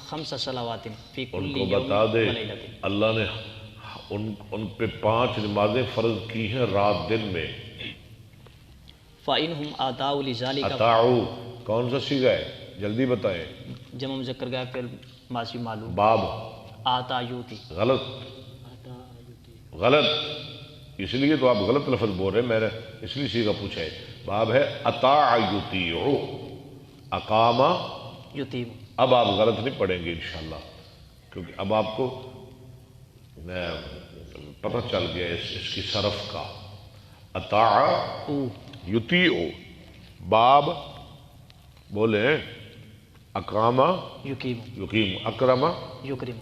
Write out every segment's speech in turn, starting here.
خمس صلوات فی ان کل کو یوم بتا دے ولیلۃ، اللہ نے ان پہ 5 نمازیں فرض کی ہیں رات دن میں۔ فَإِنْهُمْ آتَاؤُوا لِذَلِكَ، اطاعو کون سا صیغہ ہے جلدی بتائیں؟ جمع مذکر کا پھر ماضی معلوم، باب آتا یوتی، غلط غلط، اس لیے تو آپ غلط لفظ بول رہے ہیں، میں نے اس لیے صیغہ پوچھا ہے۔ باب ہے اطاع یطیع، اقامہ۔ یتیم، اب آپ غلط نہیں پڑھیں گے انشاءاللہ، کیونکہ اب آپ کو پتہ چل گیا اس کی صرف کا۔ اطاع او یطیع، باب بولے اقامہ یقیم، یقیم، اکرمہ۔ یکرم،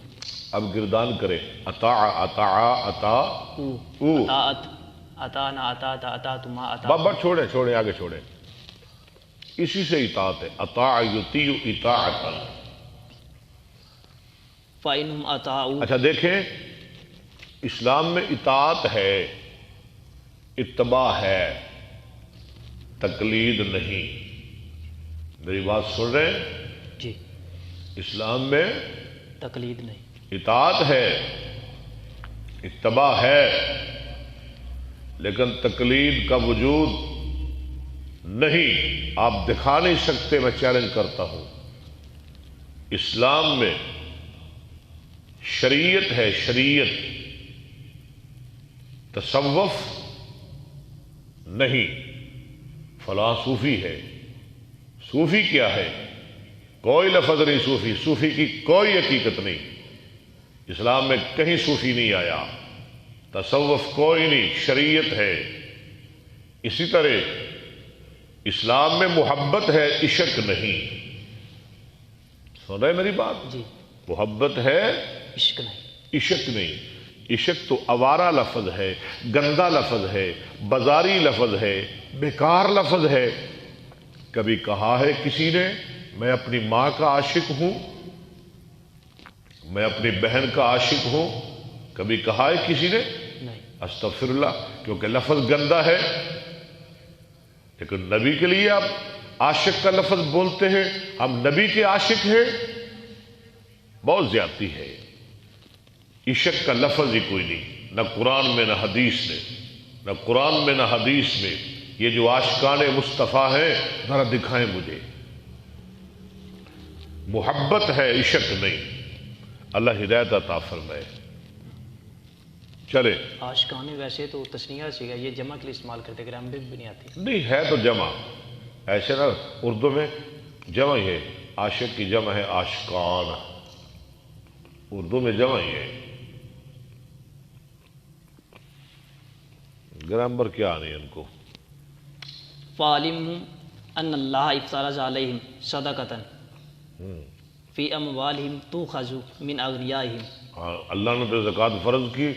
اب گردان کرے اطاع اطاع اطاع او او، اطاعت، اطانا اطاعت، اطاعت ما اطاعت، بابا چھوڑیں آگے چھوڑیں، اسی سے اطاعت ہے، اطاع یطیع اطاعتا۔ فَإِنْهُمْ آتَاؤُوا، اچھا دیکھیں، اسلام میں اطاعت ہے، اتباع ہے، تقلید نہیں۔ میری بات سن رہے ہیں؟ جی، اسلام میں تقلید نہیں، اطاعت ہے، اتباع ہے، لیکن تقلید کا وجود نہیں۔ آپ دکھا نہیں سکتے، میں چیلنج کرتا ہوں، اسلام میں شریعت ہے، شریعت، تصوف نہیں۔ فلاں صوفی ہے، صوفی کیا ہے؟ کوئی لفظ نہیں صوفی، صوفی کی کوئی حقیقت نہیں، اسلام میں کہیں صوفی نہیں آیا، تصوف کوئی نہیں، شریعت ہے۔ اسی طرح اسلام میں محبت ہے، عشق نہیں۔ سن رہے میری بات؟ جی، محبت ہے، عشق نہیں، عشق نہیں۔ عشق تو آوارہ لفظ ہے، گندا لفظ ہے، بازاری لفظ ہے، بیکار لفظ ہے۔ کبھی کہا ہے کسی نے میں اپنی ماں کا عاشق ہوں، میں اپنی بہن کا عاشق ہوں؟ کبھی کہا ہے کسی نے؟ نہیں، استغفر اللہ، کیونکہ لفظ گندا ہے۔ لیکن نبی کے لیے آپ عاشق کا لفظ بولتے ہیں، ہم نبی کے عاشق ہیں، بہت زیادتی ہے۔ عشق کا لفظ ہی کوئی نہیں، نہ قرآن میں نہ حدیث میں، نہ قرآن میں نہ حدیث میں۔ یہ جو عاشقان مصطفیٰ ہیں ذرا دکھائیں مجھے، محبت ہے، عشق نہیں۔ اللہ ہدایت عطا فرمائے۔ چلے، عاشقانے ویسے تو تسنیہ سے یہ جمع کے لیے استعمال کرتے، گرامر بھی نہیں آتی۔ نہیں ہے تو جمع، ایسے نا اردو میں جمع ہی ہے، عاشق کی جمع ہے عاشقان، اردو میں جمع ہی ہے۔ گرامر کیا آنی ہے ان کو؟ فَعَلِمْهُمْ أَنَّ اللَّهَ افْتَرَضَ عَلَيْهِمْ صَدَقَةً فِي أَمْوَالِهِمْ تُؤْخَذُ مِنْ أَغْنِيَائِهِمْ، اللہ نے تو زکوٰۃ فرض کی